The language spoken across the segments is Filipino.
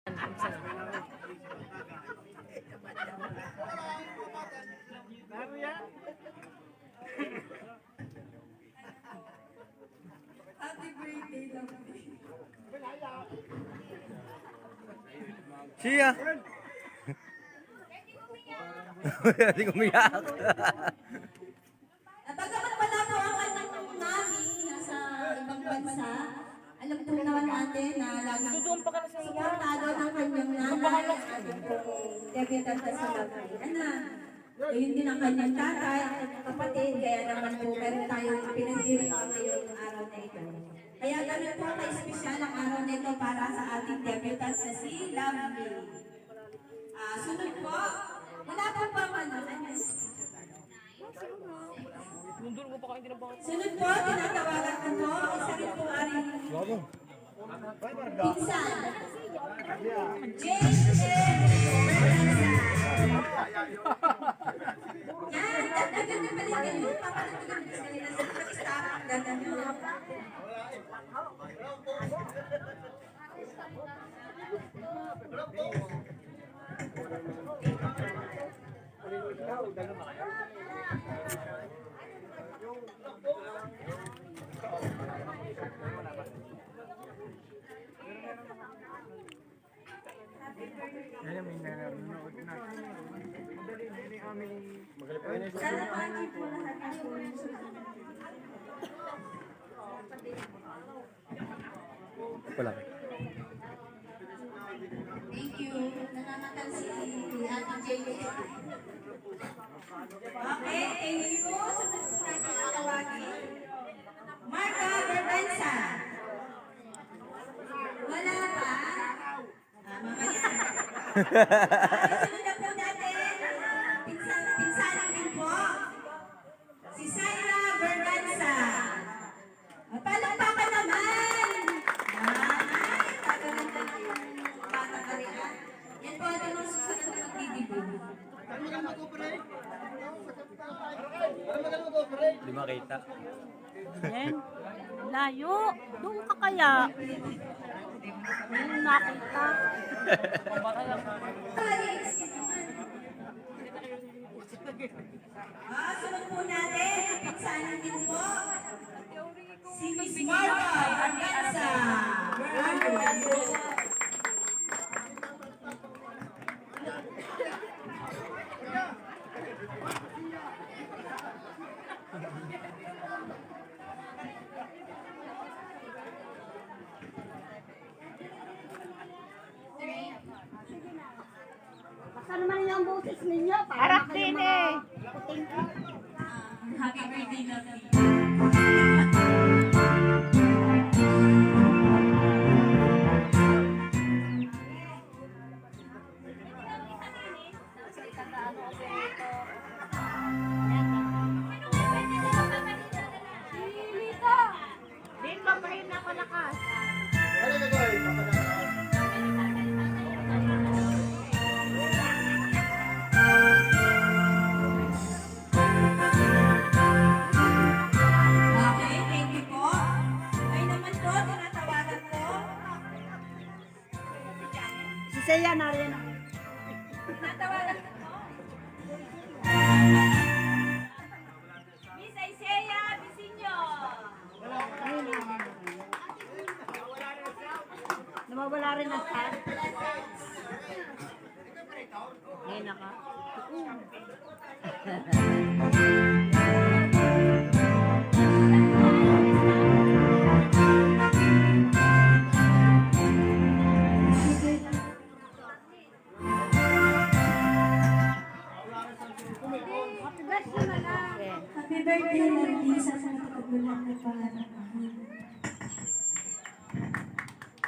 Happy birthday, lovely. Siya. Hindi umiyak. Bagamat wala po ang anak ng mami nasa ibang bansa, alam po naman natin na laging suportado ng kanyang nanay at ating pong debutant na si Lovely. Yun din ang kanyang tatay, ang kanyang kapatid, kaya naman po meron tayong pinagdiriwang ngayong araw na ito. Kaya ganun po ka-espesyal ang araw na ito para sa ating debutant na si Lovely. Sunod po, wala po ba Sunod po, tinatawagan ko po, isa rin po aring pinsan. James Yan, dagdagan na balik ganun. Papalagdagan na sa kanila sa pag-istara ang ganda nyo. Sana pagi po lahat ako. Thank you. Nananakal si Ate Jaylee. Okay, thank you. Sunod po natin ang tawagin. Marca Berbenza. Wala pa? Mamaya. Sunod na po natin. Pinsalang din po. Si Syra Berbenza. Palakpakan naman. Ay, pagaganda ng bata ka rin. Yan po ating mga susunod na magdidibig. Hindi makita. Yan. Layo. Doon ka kaya. Yung nakita. Sunod po natin. Pinsalan din po. Si Miss Marca Berbenza. Where are you? Basta naman yung butis ninyo. Harap din eh. Happy birthday, Lovely. Dito pa rin ako lakas. Okay, thank you po. Ay naman po, tinatawagan ko. Si Seya na rin. Tinatawagan ko po. Miss Isaiah Bisinyo. Nawawala rin ang sad. Ngayon naka. Happy birthday, Lovely. Sa pagkagulang ng pangarap.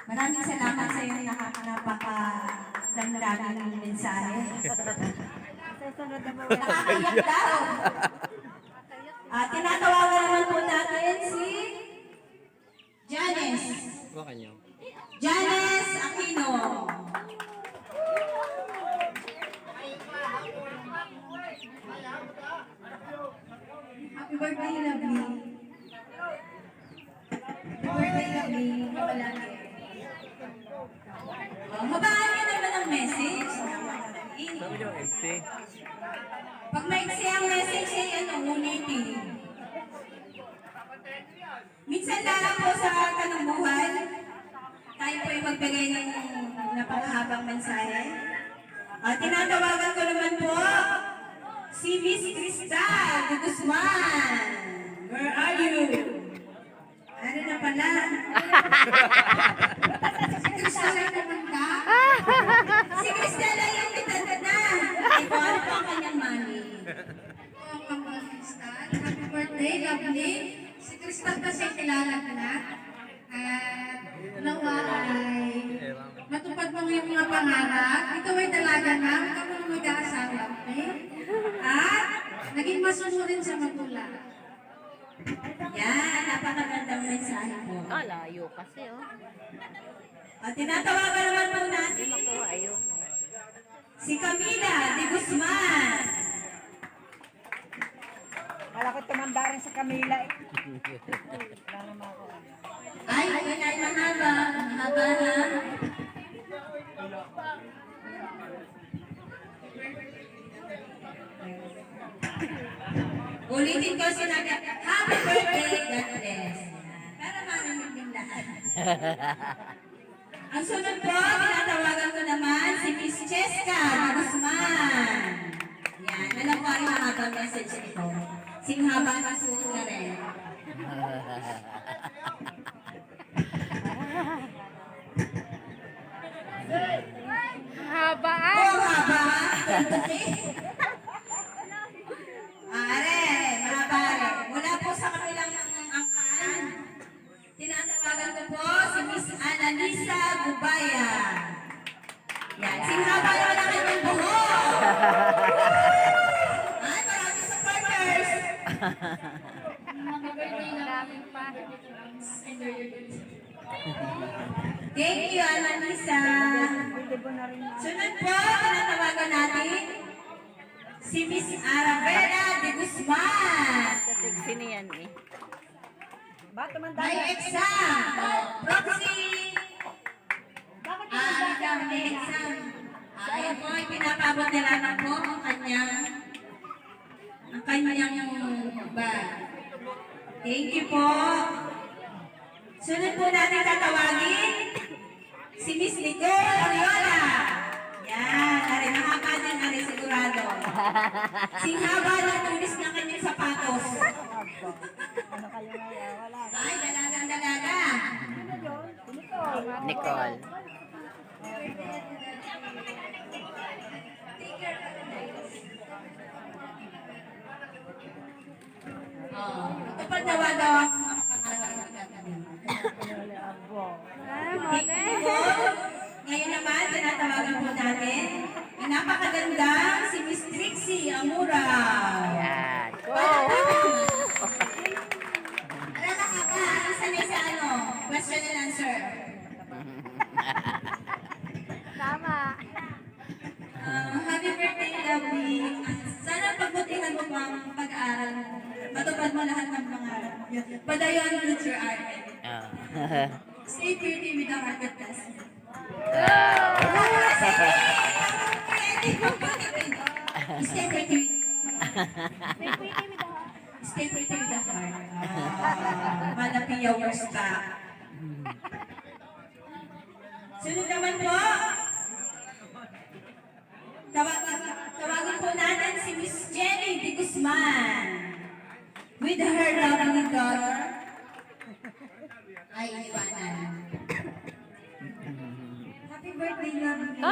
Maraming salamat sa iyong napaka-damdamin mensahe. Nakakaiyak daw. Tinatawagan naman po natin si Janice. Hawakan niyo. Janice Aquino. Happy birthday, Lovely. Happy birthday, Lovely. Wala na. Mabaan yung MC. Pag maiksi ang message ay ulitin. Minsan lang po sa tanong buhay, tayo po ay magbigay ng napakahabang mensahe. At tinatawagan ko naman po si Miss Cristal de Guzman. Where are you? Ano na pala? Si Cristal ay naman ka? Si Cristal ay yung mitanda na. Ito, ano po ang kanyang mami? Welcome to Cristal. Happy birthday, lovely. Si Cristal kasi kilala ka na. At nawa ay matupad mo yung mga pangarap. Ikaw ay dalaga na. Ikaw mo mag-aasawa. Okay? At naging masunurin sa magulang. Yan, napakagandang mensahe po. Layo kasi, oh. At tinatawagan naman po natin Nakuha, ayun. si Camila de Guzman. Malakot tumanda rin sa Camila, eh. Ay, ay, mahaba. Mahaba na. Ulitin ko sinabi, happy birthday, God bless. Para marinig din lahat. Ang sunod po, tinatawagan ko naman si Miss Cheska de Guzman. Yan, alam ko rin mahaba message ito. Singhaba na suot na rin. Haba, Oh, haba. Are, mahaba rin. Mula po sa kabilang angkan, tinatawagan ko po si Miss Annalisa Gubaya. Yan, singhaba naman ang kanyang buhok. Ay, maraming supporters. Happy birthday, lovely. Thank you, Annalisa. Sunod po, tinatawagan natin si Miss Arabella de Guzman. Sexy niyan, eh. May exam. Proxy. May exam. Ayan po, ipinapabot nila na po ang kanyang bag. Thank you po. Sunod po natin tatawagin si Miss Nicole Ariola. Yan, nari mahaba din, nari sigurado. Singhaba ng tulis ng kanyang sapatos. Ay, dalagang dalaga. Nicole. Oh, ito pa daw ang mga pangalan ng gagawin. Thank you po. Ngayon naman, tinatawagan po natin ang napakagandang si Miss Trixie Amura. Yan. Alala ka ba? Sanay sa question and answer. Tama. Happy birthday, lovely. Sana pagbutihan mo pa ang pag-aaral mo. Matupad mo lahat ng pangarap mo. Padayon future art. Stay pretty with the heart of blessing. Stay pretty. Stay pretty with the heart. Malapit yours ka. Sunod naman po. Tawagin po natin si Miss Jenny de Guzman. With her lovely daughter. Ay, iwanan. Happy birthday, lovely.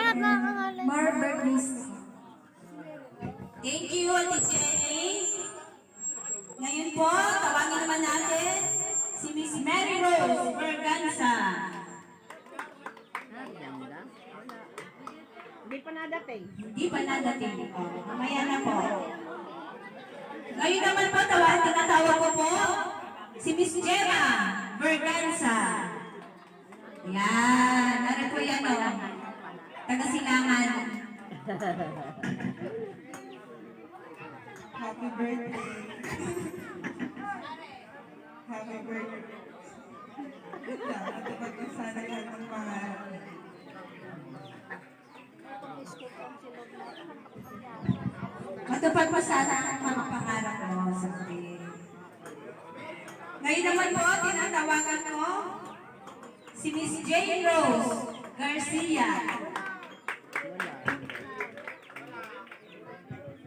More birthdays. Thank you, Ate Jenny. Ngayon po, tawagin naman natin si Miss Mary Rose Berganza. Hindi pa nadating. Hindi pa nadating. Mamaya na po. Ngayon naman po, tinatawag ko po si Miss Gemma Berganza. Yan. Ano po yan, o? Taga-Silangan. Happy birthday. Happy birthday. Natupad ko sana lahat ng pangarap. Matupad po sana ang mga pangarap mo sa akin. Ngayon naman po, tinatawagan ko si Miss Jane Rose Garcia.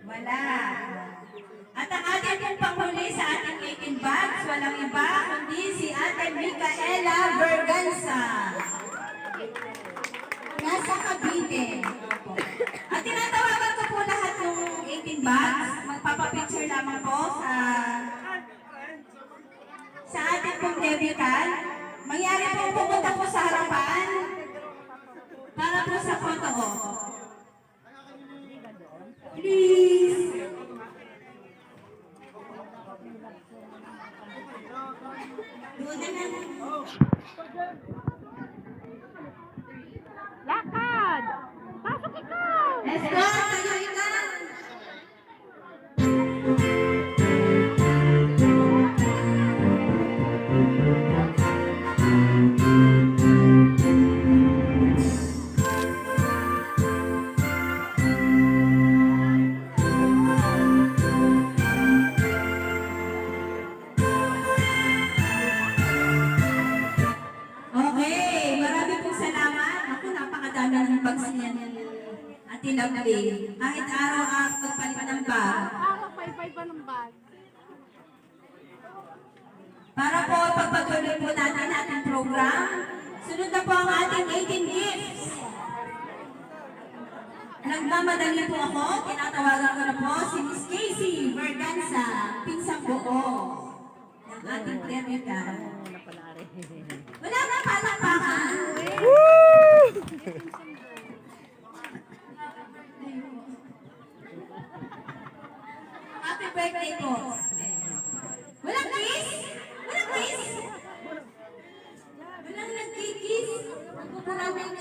Wala. At ang ating pong panghuli sa ating 18 bags, walang iba kundi si Ate Micaela Berganza. Nasa Cavite. At tinatawagan ko po lahat ng 18 bags. Magpapapicture lamang po sa ating pong debutant. Mangyari po pumunta po sa harapan para po sa photo ko. Please. Doon na lang. Lakad! Pasok ikaw! Let's go! Tayo ikaw! Okay, marami pong salamat. Ako, napakadami ng bags niya ni Ate Lovely. Kahit araw-araw magpalit ng bag. Araw, pay-pay pa ng bag. Para po pagpatuloy po natin ating program, sunod na po ang ating 18 gifts. Nagmamadali po ako, tinatawagan ko na po si Miss Casey Berganza, pinsang buo ng ating debutant. Wala na palakpakan. Happy birthday po. Walang kiss? Walang kiss? Walang nagkikiss? Nagpupuraming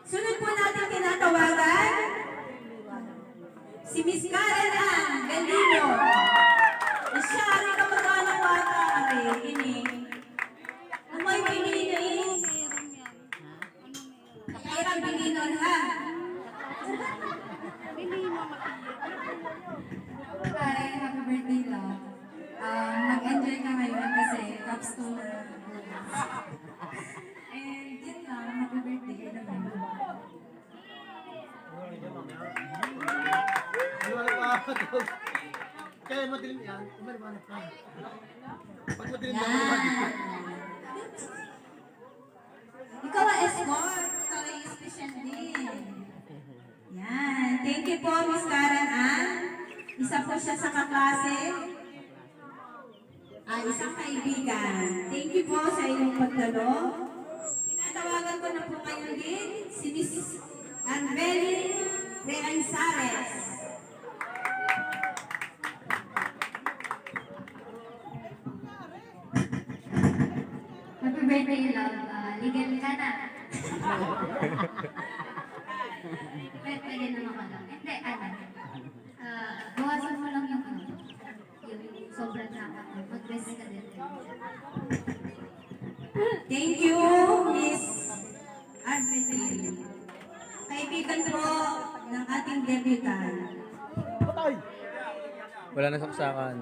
sunod po natin tinatawagan si Miss Karen Ann Galino. Siya rin kamag-anak ko ata ini. Amoy Pilino eh. Kaya Pilino ha. Hi, happy birthday, love. Nag-enjoy ka ngayon kasi cups to and yun lang, happy birthday ka naman. Kaya madilim yan, umaliwanag ka. Pag madilim Yan. yan, Ikaw ang escort. Ikaw ay special din. Yan. Thank you po, Miss Karen Ann. Isa po siya sa kaklase. Isang kaibigan. Thank you po sa inyong pagdalo. Tinatawagan ko na po ngayon din si Miss Arvelin Reanzares. Happy birthday, love. Legal ka na. Pwede naman ka lang. Hindi, bawasan mo lang yung sobrang nakaka. Mag-rest ka din. Thank you, Miss Arvelin. Kaibigan po ng ating debutant. Wala na saksakan.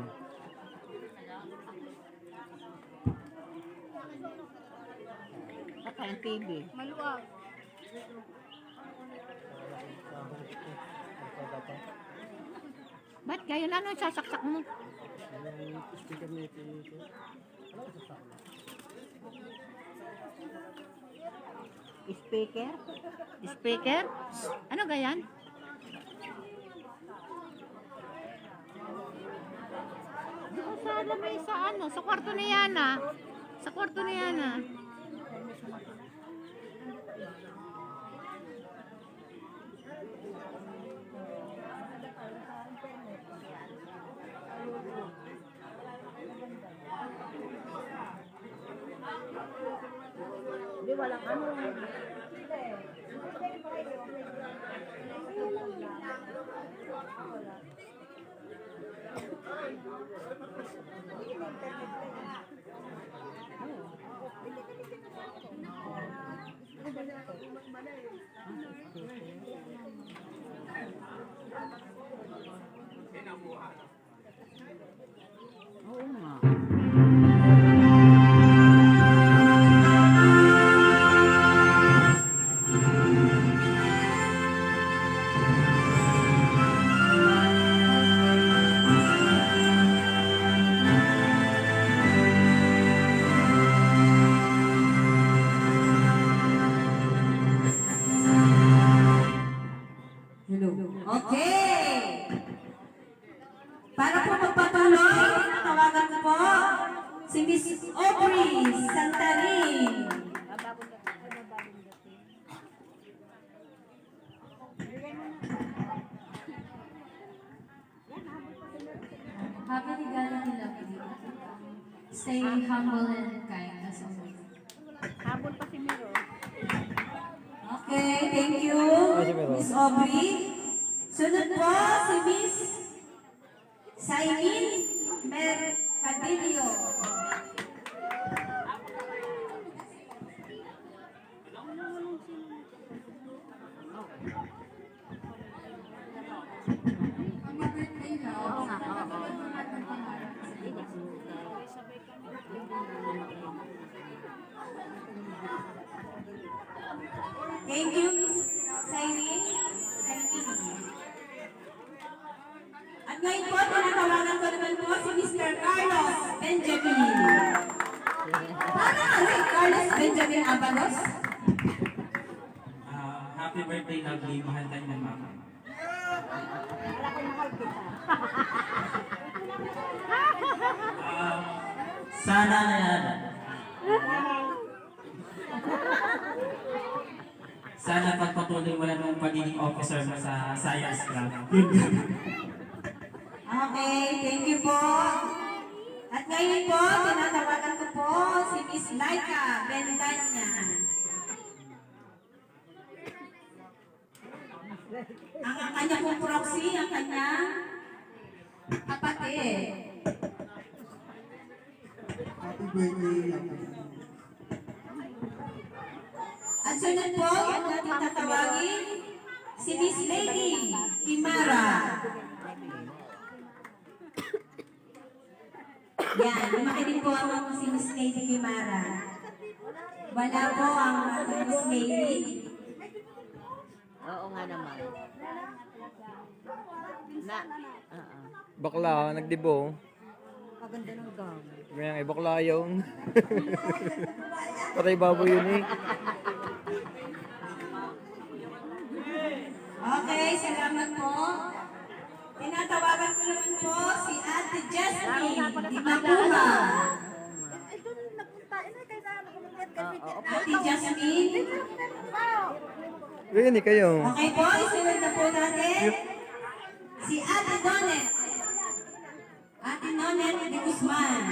Ang TV. Maluwag. Ba't kayo na ano sasaksak mo? Speaker? Speaker? Ano gayan? Doon sa lamay sa ano, sa kwarto ni Yana. Sa kwarto ni Yana. Di walang ano. Oo nga. Okay! Para po magpatuloy, tawagan ko po si Miss Aubrey Santarin. Happy regalo ni Lovely. Stay humble and kind as always. Habol pa si Miro. Okay, thank you, Miss Aubrey. Sunod po si Miss Saimin Mercadillo. Happy birthday, Love. Thank you, Miss Saimin. At ngayon po, tinatawagan ko naman po si Mr. Carlos Benjamin. Parang Carlos Benjamin Avalos. Happy birthday, Lovely. Mahal tayo ng mama. Sana na yan. Sana pagpatuloy mo lang ng pagiging officer mo sa science club. Okay, thank you po. At ngayon po, tinatawagan ko po si Miss Laika Bendanya. Ang kanya pong proxy, ang kanyang kapatid. Happy birthday, Lovely. At sunod po, ang natin tatawagin, si Miss Lady Kimara. Yan, makinig po ako si Miss Lady Kimara. Wala po ang ating Miss Lady. Oo nga naman. Na, oo. Bakla, nagdibo. Paganda ng gown. May ang ibakla yung. Patay baboy yun eh. Okay, salamat po. Tinatawagan ko naman po si Ate Jasmine di Makuha. Ate Jasmine. Yun eh kayo. Okay po, isunod na po natin si Ate Nonet. Ate Nonet de Guzman.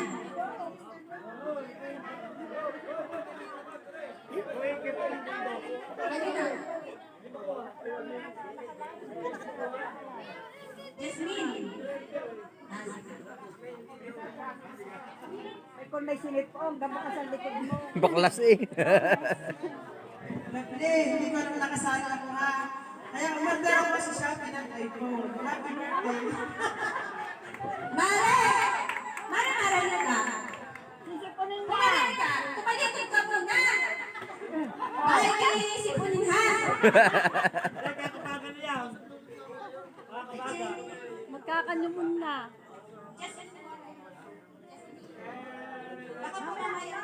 Jasmine. Kung may sinipong, gamo ka sa likod mo. Baklas eh. Lovely, hindi ko alam nakasala ako ha. Kaya umorder ako sa Shopee ng iPhone. Happy birthday. Mare! Mare na ka. Sisipunin mo. Kumain ka. Kumalikod ka muna. Balik ka iisipunin ha. Magkakanyo muna. Baka po mamaya.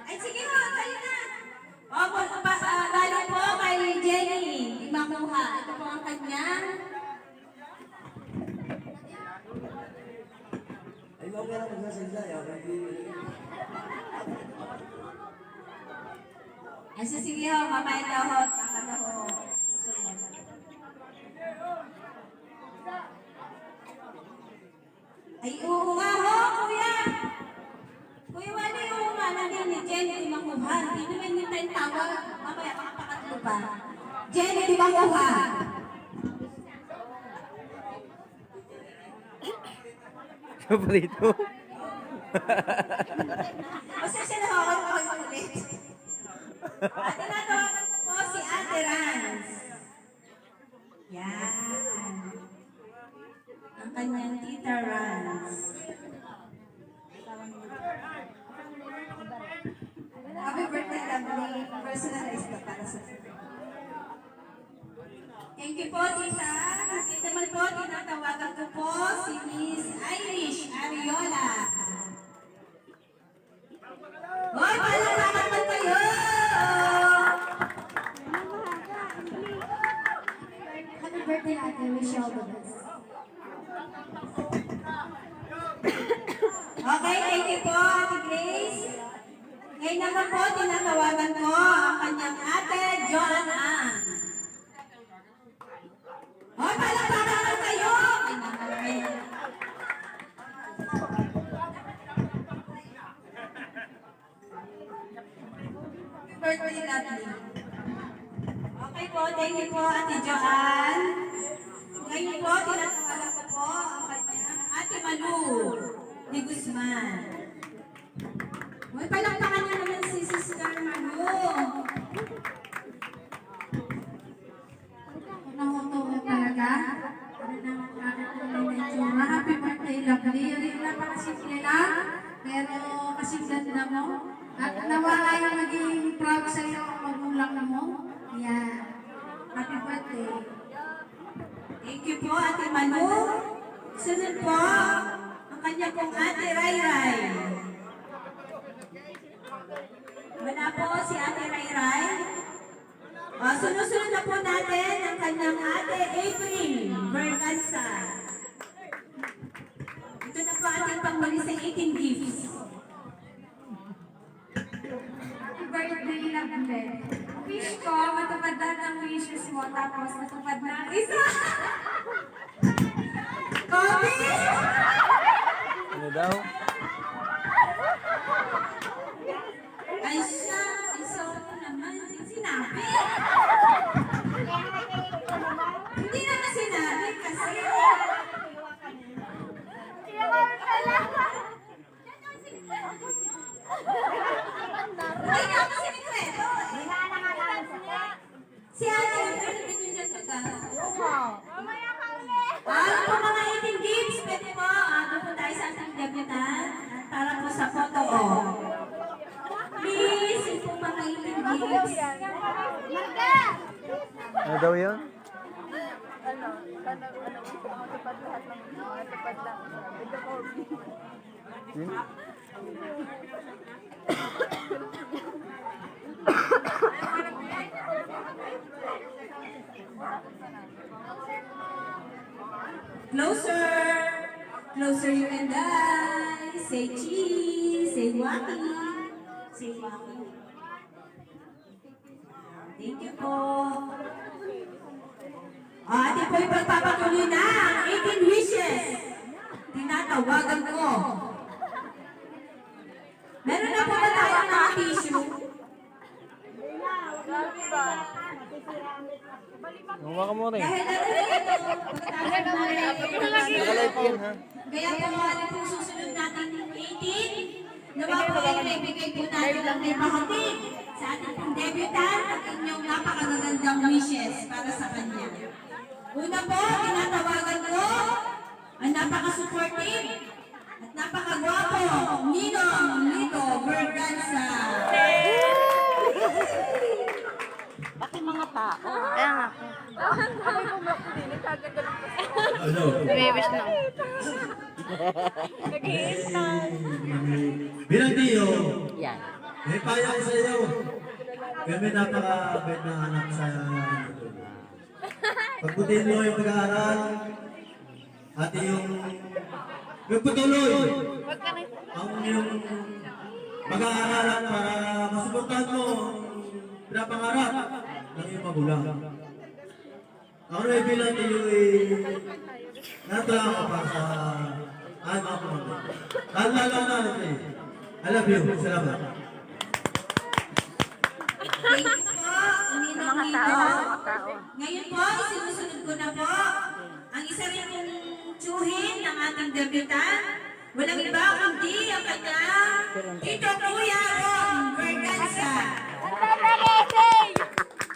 Ay, sige ho, kayo na. Opo, galing po kay Jenny. Di makuha. Ito po ang kanyang. Ay, so sige ho, mamaya daw ho. Baka daw ho. Susunod. Ay, oo nga ho, kuya. Kuya Wally, oo nga, nandiyan ni Jenny di makuha. Hindi naman yung tayong tawag. Mamaya, makapakatlo pa. Jenny di makuha. Siya pa rito. Pasensya na ako ulit. At tinatawagan ko po si Ate Rans. Yan. Ang kanyang tita Rans. Happy birthday, lovely. Personalized na para sa Thank you po, tita. At naman po, tinatawagan ko po si Miss Irish Ariola. Hoy, palalakan mo kayo! Happy birthday, Ate. Wish you all the best. Okay, thank you po, Ate Grace. Ngayon naman po, tinatawagan ko ang kanyang ate, Joanna. Hoy, palalakan kayo! Birthday, lovely. Okay po, thank you po, Ate Joanne. Ngayon po, tinatawagan ko po ang kanyang Ate Manu ni Guzman. Hoy, palakpakan niyo naman si Sister Manu. Nakutuwa talaga. Ano naman nakakatuloy na itsura. Happy birthday, lovely. Yung napakasimple lang, pero kasi ganda mo. At nawala yung maging proud sa'yo ang magulang mo. Yan. Happy birthday. Thank you po, Ate Manu. Sunod po, ang kanya pong Ate Ray Ray. Wala po si Ate Ray Ray. Sunod-sunod na po natin ang kanyang Ate April Berganza. Ito na po ating pangmuli sa 18 gifts. Happy birthday, lovely. Wish ko, matupad lahat ng wishes mo, tapos matupad na ang isa. Kobe! Ano daw? Ay siya, isa ko naman. Sinabi. Hindi naman sinabi kasi. Hindi na ako sinikreto. Si Ate April, hindi nyo nagkagano. Ano po mga 18 gifts? Pwede po, doon po tayo sa ating debutant. At para po sa photo op. Please, yung po mga 18 gifts. Ano daw yun? Yun? Closer! Closer you and I. Say cheese. Say waki. Say waki. Thank you po. Ate po yung pagpapatuloy na ang 18 wishes. Tinatawagan ko. Meron na po ba tayong mga tissue? Huwag ka mo rin. Dahil ito, Nakalive yan ha. kaya po ano po susunod natin yung 18, nawa po ay naibigay po natin ang may pahatid sa ating pong debutant at inyong napakagagandang wishes para sa kanya. Una po, tinatawagan ko ang napaka-supportive at napakagwapo, Ninong Lito Berganza. Pati mga tao. Kaya nga. Ano? Babies na. Bilang Dio, Yan. may paya ko sa iyo. Kami napaka-bait na anak sa pagputin mo yung pag-aaral at yung pagputuloy ang yung pag-aaralan para masuportahan mo ang pinapangarap ng iyong magulang. Ako na bilang Dio natulungan ko para sa mga pamangkin. Lalo na natin. I love you. Salamat. Thank you po, Ninong Lito. Ngayon po, isinusunod ko na po ang isa rin pong tsuhin ng ating debutant Walang iba kundi ang kanyang Tito Kuya Ron Berganza.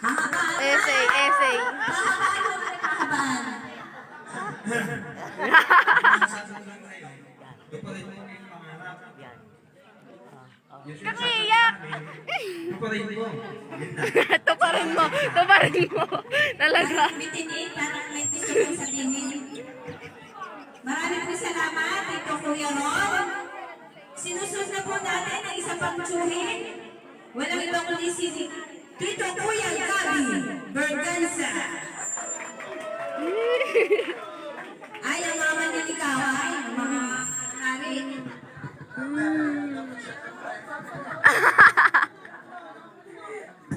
Hahabaan. Essay. Hahabaan mo pinakahabaan. Nakiyak! Tuparin mo. Tuparin mo. Talaga. Mitinin, parang may gusto kong sabihin. Maraming po salamat, Tito Kuya Ron. Sinusunod na po natin ang isa pang tsuhin. Walang ibang kundi si Tito Kuya Gabi Berganza. Ay, ang mga manliligawan, ang mga hari.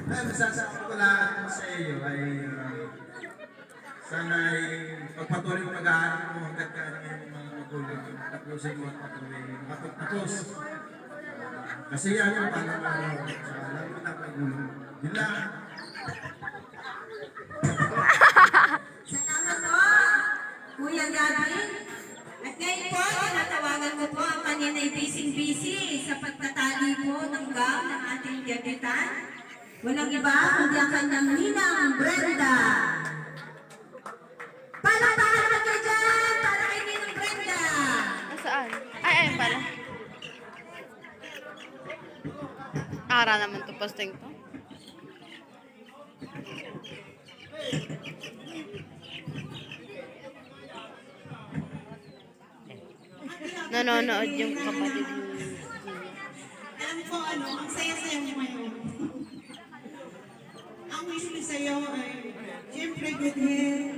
Ay, masasabi ko lang sa iyo ay sana ay pagpatuloy mo mag-aaral mo hanggat ka ng mga magulang tapusin mo at patuloy makapagtapos. Kasi yan yung parang sa lalo na magulang. Yun lang. Salamat po, Kuya Gabi. At ngayon po, tinatawagan ko po ang kanina'y busy sa pagtatali po ng gown ng ating debutant. Walang iba kundi ang kanyang ninang Brenda. Palakpakan naman kayo dyan para kay Ninang Brenda. Nasaan? Ayun pala. Ara naman to posting to. Nanonood yung kapatid ni Alam ko ang saya-saya mo ngayon. Ang wish ko sa'yo ay, siyempre, good health.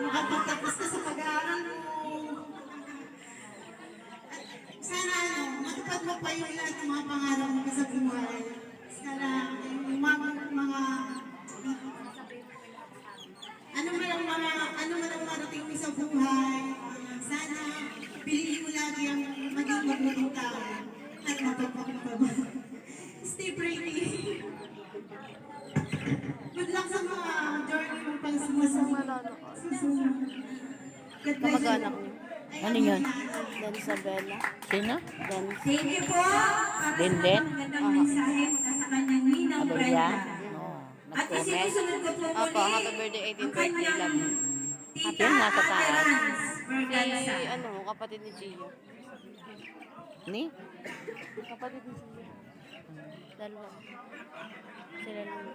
Makapagtapos ka sa pag-aaral mo. At sana, matupad mo pa yung lahat ng mga pangarap mo sa buhay. Sana, yung mga ano man ang marating mo sa buhay, sana, piliin mo lagi ang maging mabuting tao at mapagpapagpapag. Stay pretty. Good luck sa mga journey mo pang susunod. God bless you. kamag-anak niyo. Ano yun? Dan Isabela. Sino? Dan Thank you po para Din sa din? magandang mensahe mula sa kanyang ninang Brenda. At Nag-comment. isinusunod ko po Opo, muli happy birthday, 18th ang birthday, kanyang love. tita Happy, nasa taas. Ate Rans Berganza. Si, kapatid ni Gio. Ni? Kapatid ni Gio. Dalawa. Sila lang.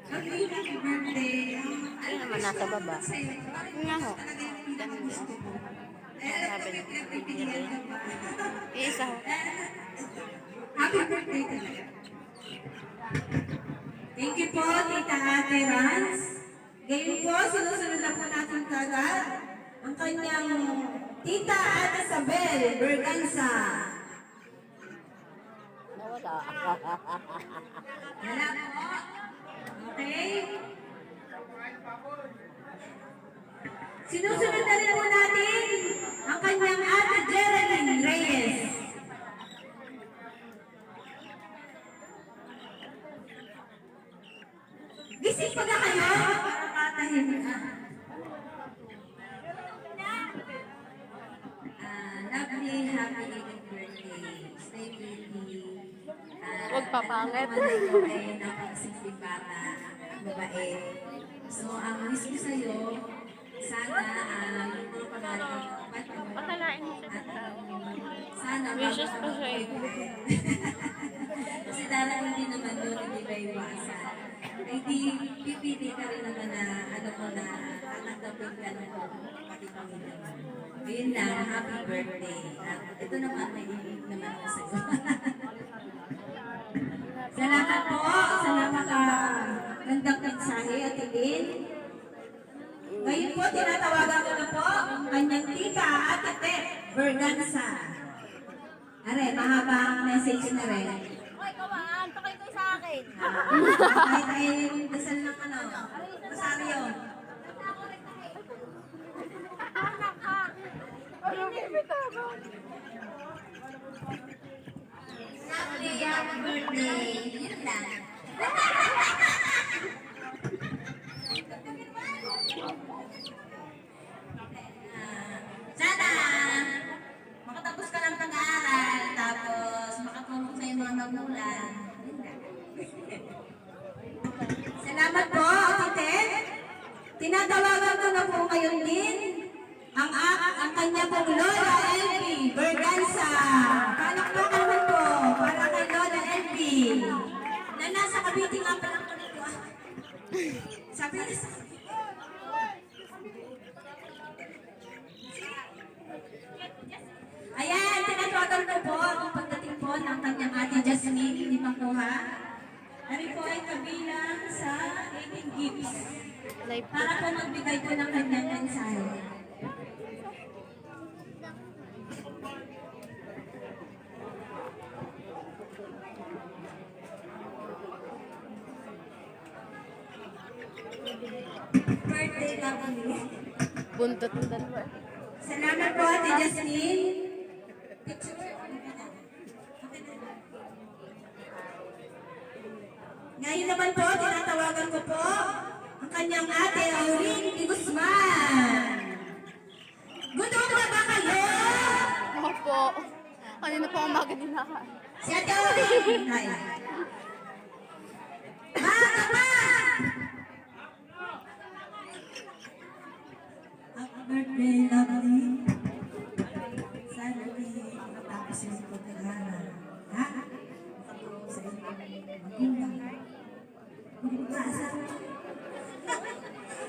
Happy birthday. Ano naman nasa baba? Nga ho. Ganun din. Sabi niya. Isa ho. Happy birthday talaga. Thank you po, Tita Ate Rans. Ngayon po, sinusunod na po natin kagad ang kanyang Tita Ate Isabel Berganza. Nawala. Wala po. Okay? Sinusunod na rin po natin ang kanyang Ate Geraldine Reyes. Gising pa na kayo? Nakatahimik ka. Lovely, happy 18th birthday. Stay pretty. Huwag papangit. Ano ay napakasimpleng bata, babae. So, ang wish ko sa'yo, sana yung mga pangarap mo, Pakalain mo siya. sana Wishes pa siya eh. Kasi darating din naman doon, hindi ba iwasan. Ay di, pipili ka rin naman na, ano mo na, tatanggapin ka ng pati pamilya mo. Ayun lang, happy birthday. At ito naman, may ibig naman ako sa'yo. Salamat po sa napaka-gandang mensahe at Lynn. Ngayon po, tinatawagan ko na po ang kanyang tita at ate, Berganza. Are, mahaba ang message na rin. Hoy, kawan, pakay ko sa akin. Kahit ay dasal ng Rosario. Happy birthday. Yun lang. gayon din ang kanya pong Lola Elvie Berganza. Palakpakan naman po para kay Lola Elvie na nasa Cavite nga pala po nito. Sabi niya sa ayan, tinatawagan ko po ang pagdating po ng kanyang ate Jasmine, hindi makuha. Kami po ay kabilang sa 18 gifts para po magbigay po ng kanyang mensahe. Birthday lovely. Buntot ng dalawa. Salamat po, Ate Jasmine. Ngayon naman po, tinatawagan ko po ang kanyang ate, Aurin Di Guzman. Gutom na ba kayo? Opo. Kanina po umaga din naka. Si Ate Aurin. Ay. Mga pa! Happy birthday, lovely. Sana matapos yung pag-aaral. Ha? Matapos sa inyong magulang.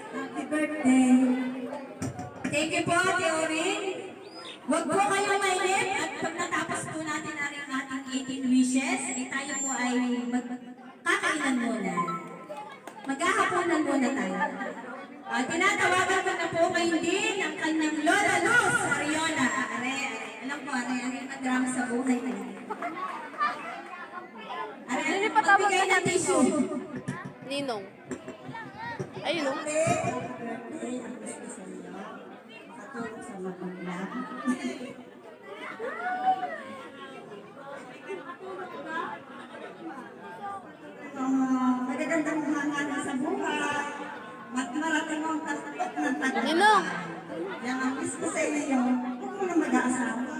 Happy birthday. Thank you po, Ate Aurin. Huwag po kayong mainip at pag natapos po natin ang ating 18 wishes, ay tayo po ay magkakainan muna. Maghahaponan muna tayo. Tinatawagan ko na po ngayon din ang kanyang Lola Luz Ariola. Alam ko, are madrama sa buhay ko. Magbigay ng tissue. Ninong. Ayun o. Matulog sa magulang. Magagandang hangana sa buhay. Marating mong tatakot ng tagumpay. Ninong. Yan ang miss ko sa iyo. Huwag mo na mag-aasawa.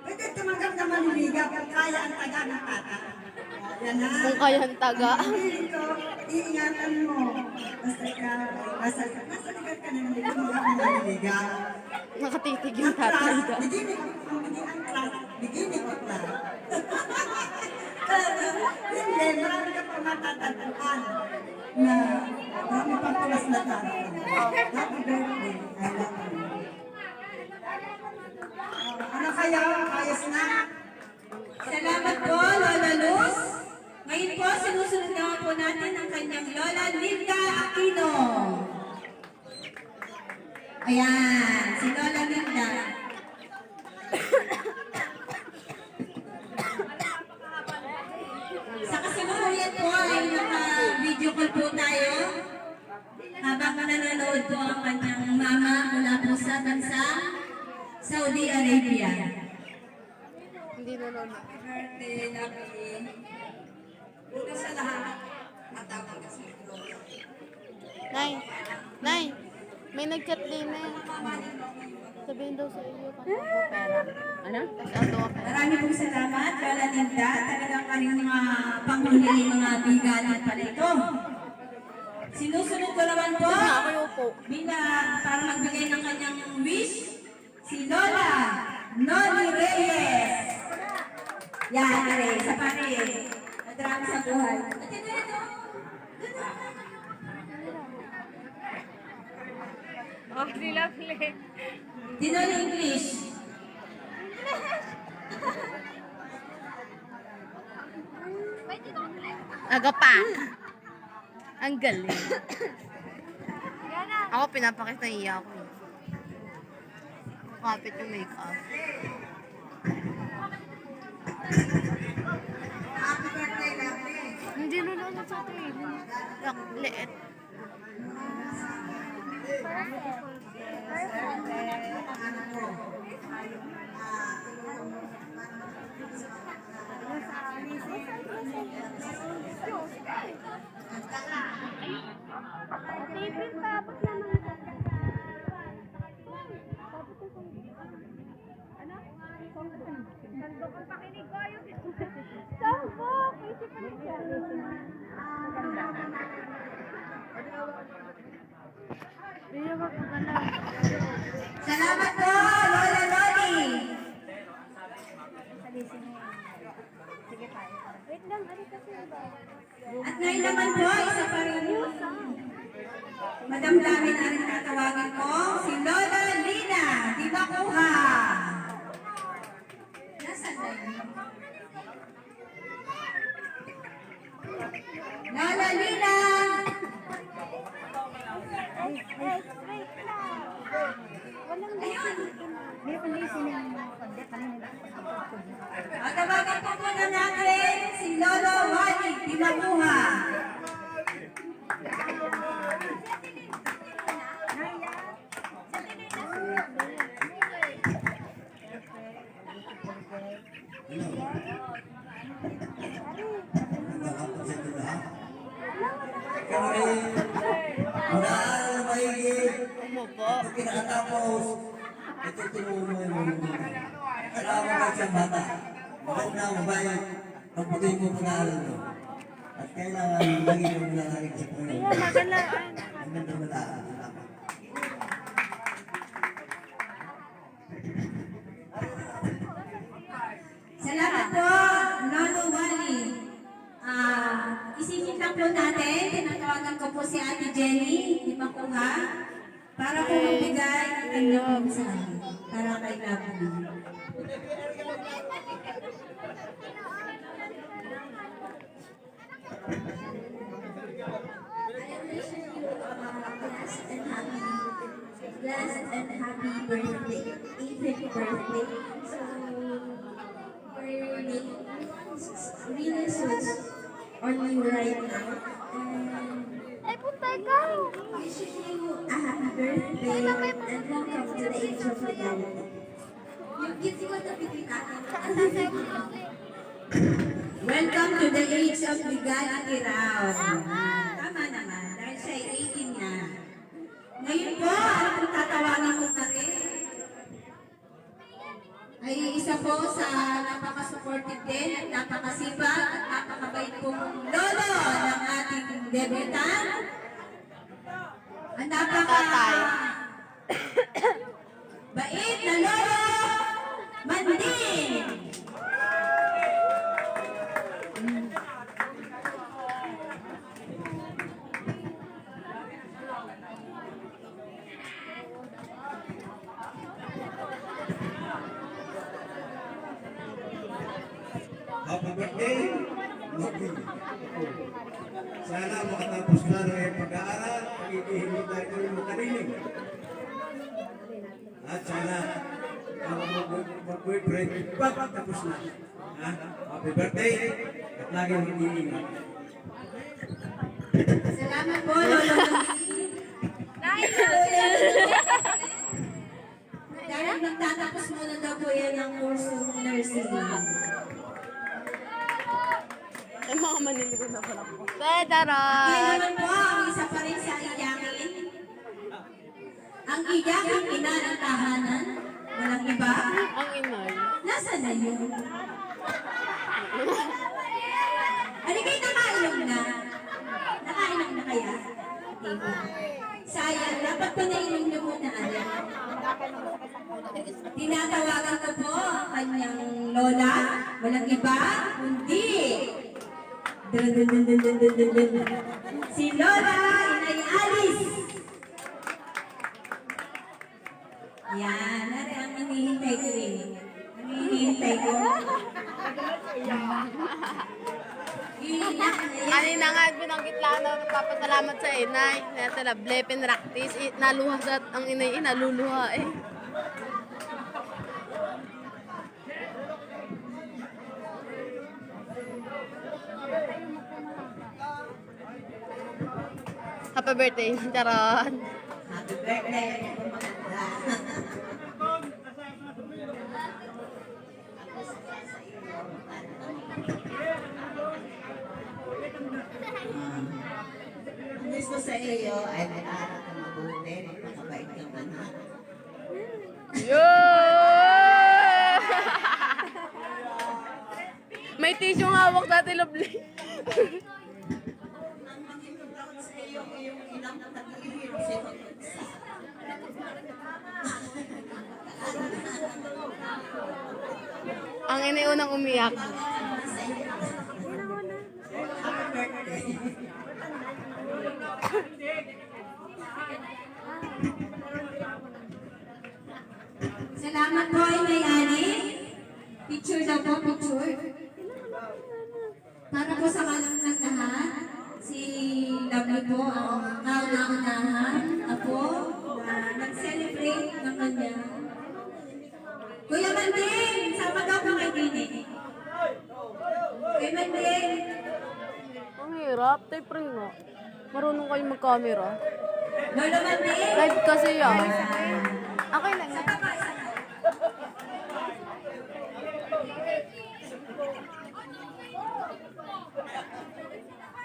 Pwede tumanggap na maniligaw kung kaya ang taga ng tata. Yan na. Kung kaya ang taga. Ang feeling ko, iingatan mo. Basta ikaw, nasa lugar ka na hindi mo ako maniligaw. Nakatitig Ang yung tatay class, daw. beginning ang class, beginning of class. Hindi, marami ka pa matatagpuan na marami pang class na tayo. Happy birthday, I love you. Ano kaya? Ayos na? Salamat po, Lola Luz. Ngayon po, sinusunod naman po natin ang kanyang Lola Linda Aquino. Ayan, si Lola Linda. Sa kasalukuyan po ay naka-video call po tayo habang nanonood po ang kanyang mama mula po sa bansa Saudi Arabia. Hindi nanonood. Birthday, lovely. Una sa lahat, matapang kasi Nay. Nay. May nag-chat din eh. Sabihin daw sa iyo kung ano po pera. Ano? Tapos ato ako. Marami pong salamat, Lola Linda. Talagang kaming mga panghuli, mga bigalan pala ito. Sinusunod ko naman po, Ako yung po. bilang para magbigay ng kanyang wish, si Lola Noli Reyes. Yan, Reyes, sa pare. Madrama sa buhay. At ito, ito. Oh, lovely. Dinol English. Aga pa. Ang galing. Ako pinapakita niya ako. Kapit yung makeup. Happy birthday, lovely. Hindi nanonood sa atin. Liit. Ano? Bigyan mo po ka na. Salamat po, Lola Loli. At ngayon naman po, isa pa rin madamdamin na rin tatawagin ko, si Lola Lina Di Makuha. Nasaan na yun? Lola Lina! Tawagan po muna natin si Lolo Wally Di Makuha. Mag-aaral na maigit. Umupo. Pag kinakatapos, itutulungan mo yung mga mga. Kailangan mo siyang bata. Maganda, mabait. Pagputin mo pag-aaral mo. At kailangan maging yung lalaki sa Panginoon. Magalaan. Ang ganda ng lalaki. Salamat. Salamat po, Lolo Wally. Isipin lang po natin, tinatawagan ko po si Ate Jenny Di Makuha para po magbigay ng kanyang mensahe para kay Lovely. Blessed and happy birthday, 80th birthday. So, we're really suits on you right now. And wishing you a happy birthday and welcome to the age of reality. Yung gift ko na bigyan Welcome to the age of legality raw. Tama naman, dahil siya ay 18 na. Ngayon po, ang tatawagin ko na rin ay isa po sa napaka-supportive din at napakasipag at napakabait pong lolo ng ating debutant. Ang bait na lolo, Manding! Happy birthday, Lovely. Sana makatapos na ng iyong pag-aaral, pag-ibihimod na ito yung makalinig. At sana, ang mag-boyfriend, tapos na. Ha? Happy birthday, at laging mag-iingat. Salamat po, Lolo Manding. Dahil nagtatapos muna daw po yan ang course of nursing. Ay, mga maniligo na pala po. Kaya Pedaran! naman po, ang isa pa rin sa iyakin. Ang iyakin ina ng tahanan. Walang iba. Ang inay. Nasaan na yun? Aligay nakainom na. Nakainom na kaya? Diba? Sayang, dapat pa nainom niyo muna. Tinatawagan ko po ang kanyang lola. Walang iba, kundi si Lola Inay Alice. Yan, nari ang hinihintay ko eh. Ang hinihintay ko. Kanina nga, binanggit lang na nagpapasalamat sa inay. Nasa lable, pinraktis. Naluha sa ang inay, naluluha eh. Happy birthday, Charon. Happy birthday. Ang gusto sa iyo ay mag-aaral ka mabuti, magpakabait kang anak. Yo! May tissue hawak dati, lovely. Ang maging proud sa iyo, iyong inang nag-iihirap sa ibang bansa. Ang iniunang umiyak. Salamat po ay may-ari. Picture daw po, picture. Para po sa kanan ng lahat, si Lovely po ang kauna-unahan ako na nag-celebrate ng kanyang. Kuya Manding, sama daw po kay Dini. Kuya Manding. Ang hirap. Tay, pre nga. Marunong kayo mag-camera. Lolo Manding. Live kasi yan. Okay lang yan.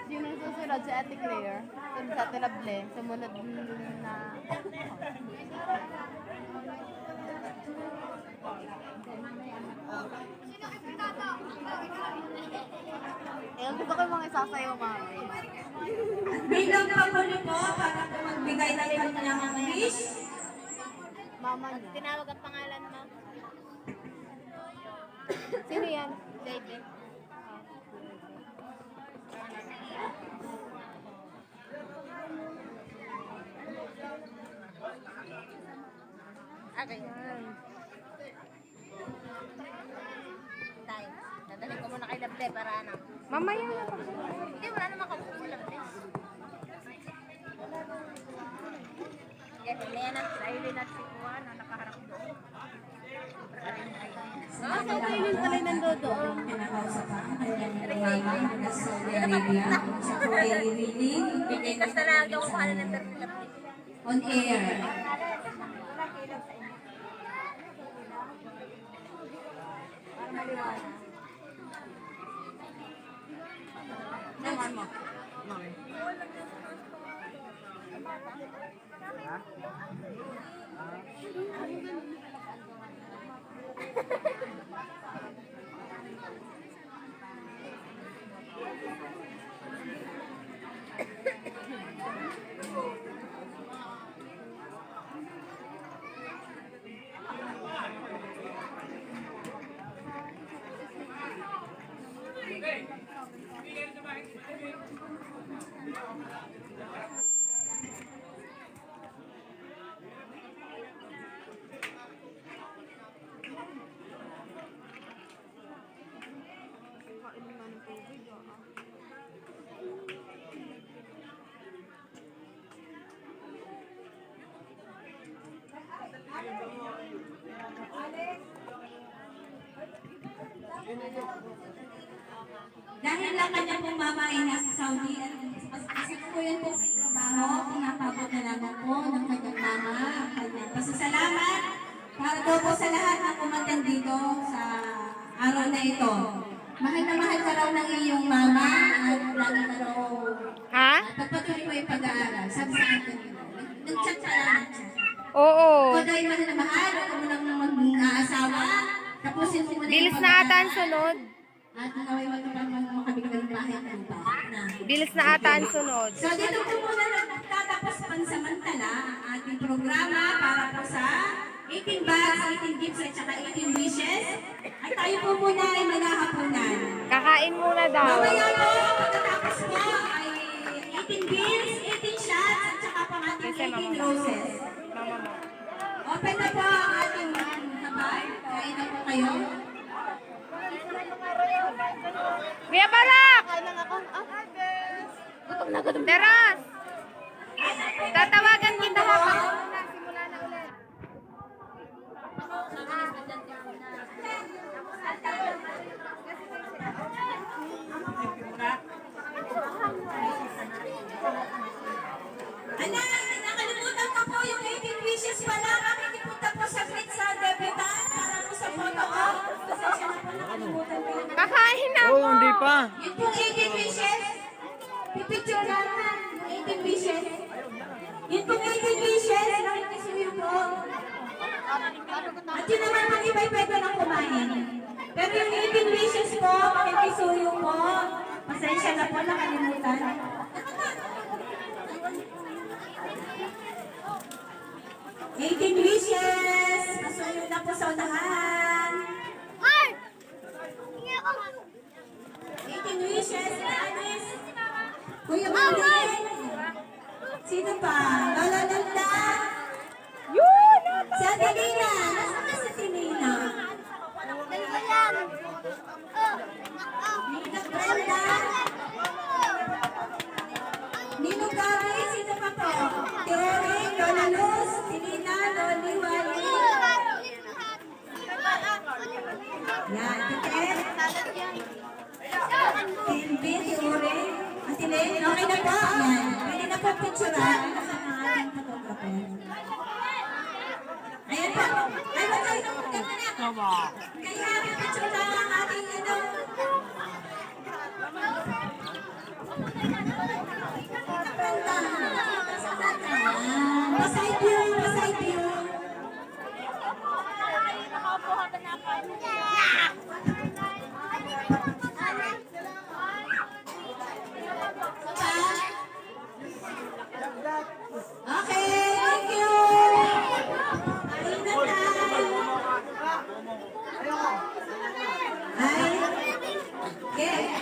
Sino yung susunod sa Ate Claire? Sa Ate Lovely? Sumunod na... Eh, gusto ko yung mga isasayo, mami. Bilang papulo po para po magbigay ng kanyang wish. Mama niya. Tinawag ang pangalan mo. Sino yan? David. Okay. Tayo. Dadalhin ko muna kay Lovely para ano. Mamaya na pa. Hindi, wala naman kausap si Lovely. Yes, Elena, sa Eileen at si Juan na nakaharap doon. Sa Eileen pala nandoon. Pinakausap ang kanyang mama na Saudi Arabia. Siya po ay willing. Pinikas na lang daw kung ano ng Lovely. On air. Dahil lang kanya pong mama ay nasa Saudi at kasi po yun po may trabaho, pinapabot na lamang po ng kanyang mama ang kanyang pasasalamat para daw po sa lahat na kumatan dito sa araw na ito. Mahal na mahal ka raw ng iyong mama at lagi ka raw pagpatuloy mo yung pag-aaral. Sabi sa akin, nag-chat pa lang nag-chat. Oo. Ikaw dahil mahal na mahal, huwag mo nang mag-aasawa, tapusin mo muna Bilis na ata ang sunod. at naway wag pa makabigay ng bahay ng lupa. Bilis na ata ang sunod. So dito po muna nagtatapos pansamantala ang ating programa para po sa 18 bags, 18 gifts at saka 18 wishes. At tayo po muna ay maghahapunan. Kakain muna daw. Mamaya po, pagkatapos po ay 18 beers, 18 shots at saka pang ating 18 roses. Open na po ang ating habay. Kain na po kayo. Kuya Balak! Kain lang ako. Gutom na gutom. Teras! Tatawagan kita habang simula na ulit. Anak, nakalimutan ko po yung 18 wishes pala. Kami punta po sa grid sa debutant para po sa photo op. Pasensya na po, nakalimutan ko yun. Kakain na Oo, hindi pa. Yun pong 18 wishes. Pipicture lang na yung 18 wishes. Yun pong 18 wishes. Nakikisuyo po. At yun naman pang iba'y pwede lang kumain. Pero yung 18 wishes po, nakikisuyo po. Pasensya na po, nakalimutan. 18 wishes! Pasuyo na po sa unahan. Ay! Yan, Tiket. Kelvin, Sure, Ate Len, okay na po. Yan, pwede na po picturean ang ating photographer. Ayan po. Ay, wag kayo nang magkanta na. Kaya picture lang ang ating ano. Paside view, paside view. Okay, thank you. Ingat tayo. Yeah.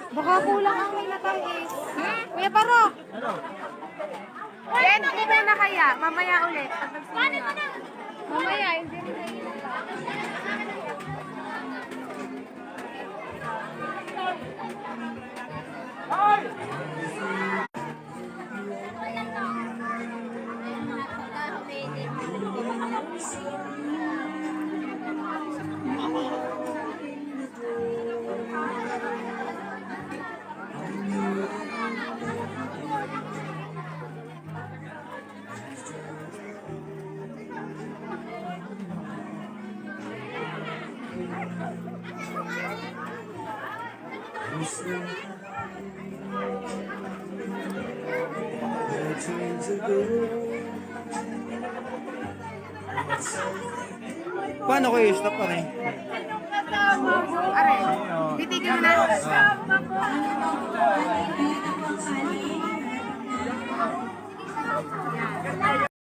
Baka kulang ang may natangis. Kuya Paro! Yan, okay na kaya. Mamaya ulit. Mamaya, hindi rin Paano kayo stop pa rin? Are, titigil mo na. Ano po?